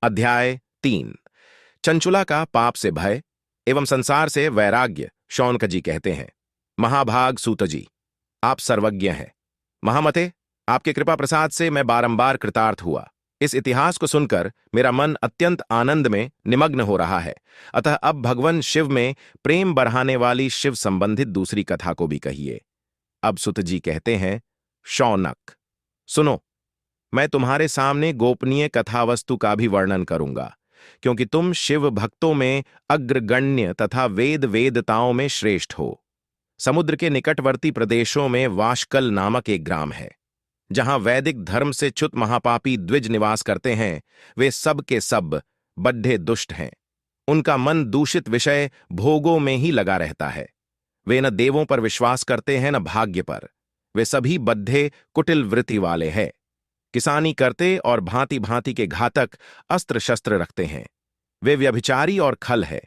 अध्याय 3। चंचुला का पाप से भय एवं संसार से वैराग्य। शौनक जी कहते हैं, महाभाग सूत जी, आप सर्वज्ञ हैं। महामते, आपके कृपा प्रसाद से मैं बारंबार कृतार्थ हुआ। इस इतिहास को सुनकर मेरा मन अत्यंत आनंद में निमग्न हो रहा है। अतः अब भगवान शिव में प्रेम बढ़ाने वाली शिव संबंधित दूसरी कथा को भी कहिए। अब सुत जी कहते हैं, शौनक सुनो, मैं तुम्हारे सामने गोपनीय कथावस्तु का भी वर्णन करूंगा, क्योंकि तुम शिव भक्तों में अग्रगण्य तथा वेद वेदताओं में श्रेष्ठ हो। समुद्र के निकटवर्ती प्रदेशों में वाशकल नामक एक ग्राम है, जहां वैदिक धर्म से च्युत महापापी द्विज निवास करते हैं। वे सब के सब बड्ढे दुष्ट हैं। उनका मन दूषित विषय भोगों में ही लगा रहता है। वे न देवों पर विश्वास करते हैं न भाग्य पर। वे सभी बद्धे कुटिल वृत्ति वाले हैं। किसानी करते और भांति भांति के घातक अस्त्र शस्त्र रखते हैं। वे व्यभिचारी और खल है।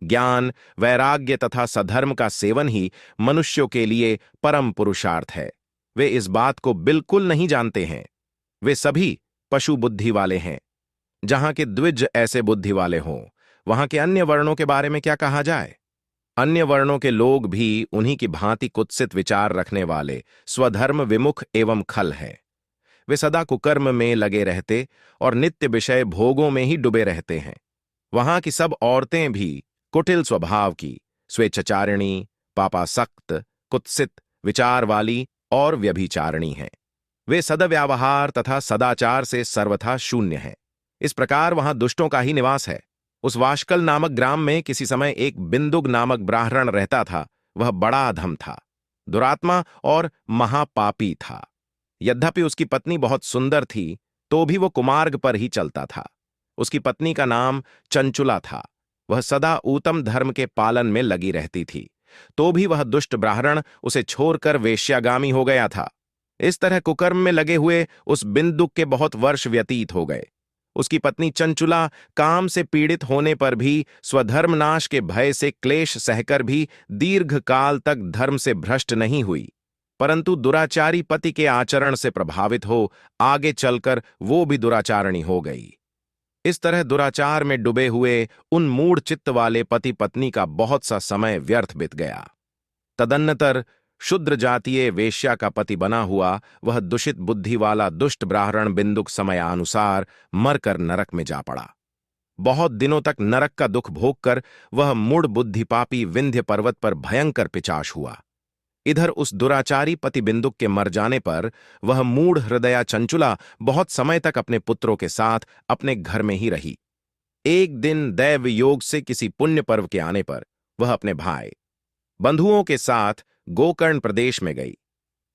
ज्ञान, वैराग्य तथा सधर्म का सेवन ही मनुष्यों के लिए परम पुरुषार्थ है। वे इस बात को बिल्कुल नहीं जानते हैं। वे सभी पशु बुद्धि वाले हैं। जहां के द्विज ऐसे बुद्धि वाले हों, वहां के अन्य वर्णों के बारे में क्या कहा जाए। अन्य वर्णों के लोग भी उन्हीं की भांति कुत्सित विचार रखने वाले, स्वधर्म विमुख एवं खल हैं। वे सदा कुकर्म में लगे रहते और नित्य विषय भोगों में ही डूबे रहते हैं। वहां की सब औरतें भी कुटिल स्वभाव की, स्वेच्छाचारिणी, पापासक्त, कुत्सित विचार वाली और व्यभिचारिणी हैं। वे सदव्यवहार तथा सदाचार से सर्वथा शून्य हैं। इस प्रकार वहां दुष्टों का ही निवास है। उस वाशकल नामक ग्राम में किसी समय एक बिंदुक नामक ब्राह्मण रहता था। वह बड़ा अधम था, दुरात्मा और महापापी था। यद्यपि उसकी पत्नी बहुत सुंदर थी, तो भी वो कुमार्ग पर ही चलता था। उसकी पत्नी का नाम चंचुला था। वह सदा उत्तम धर्म के पालन में लगी रहती थी, तो भी वह दुष्ट ब्राह्मण उसे छोड़कर वेश्यागामी हो गया था। इस तरह कुकर्म में लगे हुए उस बिंदुक के बहुत वर्ष व्यतीत हो गए। उसकी पत्नी चंचुला काम से पीड़ित होने पर भी, स्वधर्मनाश के भय से क्लेश सहकर भी दीर्घ काल तक धर्म से भ्रष्ट नहीं हुई, परंतु दुराचारी पति के आचरण से प्रभावित हो आगे चलकर वो भी दुराचारणी हो गई। इस तरह दुराचार में डूबे हुए उन मूढ़ चित्त वाले पति पत्नी का बहुत सा समय व्यर्थ बीत गया। तदन्नतर शूद्र जातीय वेश्या का पति बना हुआ वह दूषित बुद्धि वाला दुष्ट ब्राह्मण बिंदुक समयानुसार मरकर नरक में जा पड़ा। बहुत दिनों तक नरक का दुख भोगकर वह मूढ़ बुद्धि पापी विंध्य पर्वत पर भयंकर पिचाश हुआ। इधर उस दुराचारी पति बिंदुक के मर जाने पर वह मूढ़ हृदया चंचुला बहुत समय तक अपने पुत्रों के साथ अपने घर में ही रही। एक दिन दैव योग से किसी पुण्य पर्व के आने पर वह अपने भाई बंधुओं के साथ गोकर्ण प्रदेश में गई।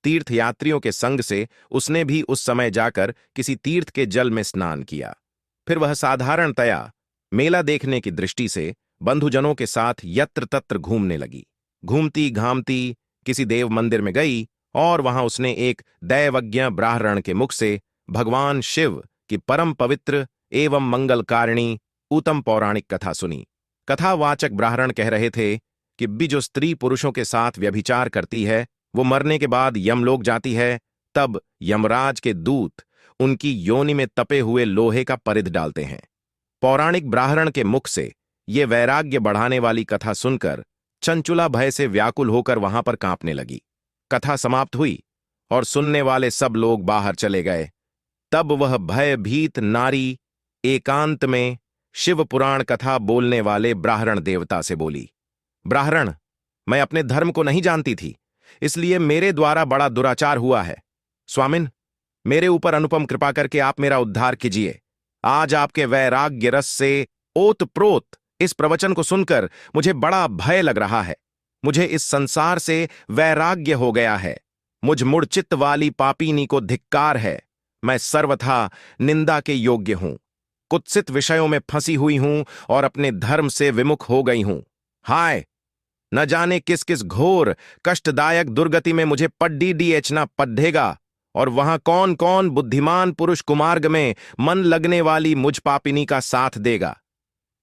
तीर्थयात्रियों के संग से उसने भी उस समय जाकर किसी तीर्थ के जल में स्नान किया। फिर वह साधारणतया मेला देखने की दृष्टि से बंधुजनों के साथ यत्र तत्र घूमने लगी। घूमती घामती किसी देव मंदिर में गई और वहां उसने एक दैवज्ञ ब्राह्मण के मुख से भगवान शिव की परम पवित्र एवं मंगलकारिणी उत्तम पौराणिक कथा सुनी। कथावाचक ब्राह्मण कह रहे थे कि जो स्त्री पुरुषों के साथ व्यभिचार करती है, वो मरने के बाद यमलोक जाती है। तब यमराज के दूत उनकी योनि में तपे हुए लोहे का परिध डालते हैं। पौराणिक ब्राह्मण के मुख से ये वैराग्य बढ़ाने वाली कथा सुनकर चंचुला भय से व्याकुल होकर वहां पर कांपने लगी। कथा समाप्त हुई और सुनने वाले सब लोग बाहर चले गए। तब वह भयभीत नारी एकांत में शिव पुराण कथा बोलने वाले ब्राह्मण देवता से बोली, ब्राह्मण, मैं अपने धर्म को नहीं जानती थी, इसलिए मेरे द्वारा बड़ा दुराचार हुआ है। स्वामिन, मेरे ऊपर अनुपम कृपा करके आप मेरा उद्धार कीजिए। आज आपके वैराग्य रस से ओतप्रोत इस प्रवचन को सुनकर मुझे बड़ा भय लग रहा है। मुझे इस संसार से वैराग्य हो गया है। मुझ मूढ़चित्त वाली पापीनी को धिक्कार है। मैं सर्वथा निंदा के योग्य हूं, कुत्सित विषयों में फंसी हुई हूं और अपने धर्म से विमुख हो गई हूं। हाय, न जाने किस किस घोर कष्टदायक दुर्गति में मुझे पड्डी डीएचना पड्ढेगा, और वहां कौन कौन बुद्धिमान पुरुष कुमार्ग में मन लगने वाली मुझ पापिनी का साथ देगा।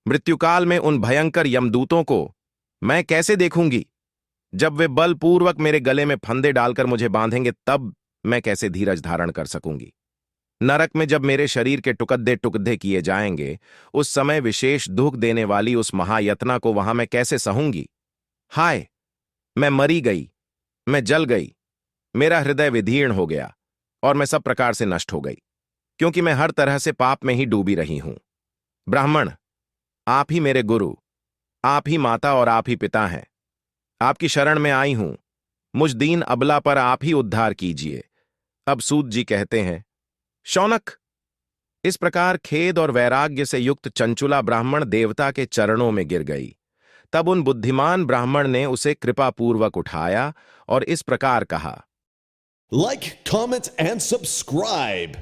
मृत्युकाल में उन भयंकर यमदूतों को मैं कैसे देखूंगी। जब वे बलपूर्वक मेरे गले में फंदे डालकर मुझे बांधेंगे, तब मैं कैसे धीरज धारण कर सकूंगी। नरक में जब मेरे शरीर के टुकड़े टुकड़े किए जाएंगे, उस समय विशेष दुख देने वाली उस महायतना को वहां मैं कैसे सहूंगी? हाय, मैं मरी गई, मैं जल गई, मेरा हृदय विदीर्ण हो गया और मैं सब प्रकार से नष्ट हो गई, क्योंकि मैं हर तरह से पाप में ही डूबी रही हूं। ब्राह्मण, आप ही मेरे गुरु, आप ही माता और आप ही पिता हैं। आपकी शरण में आई हूं, मुझ दीन अबला पर आप ही उद्धार कीजिए। अब सूत जी कहते हैं, शौनक। इस प्रकार खेद और वैराग्य से युक्त चंचुला ब्राह्मण देवता के चरणों में गिर गई। तब उन बुद्धिमान ब्राह्मण ने उसे कृपापूर्वक उठाया और इस प्रकार कहा, Like, comment, and subscribe.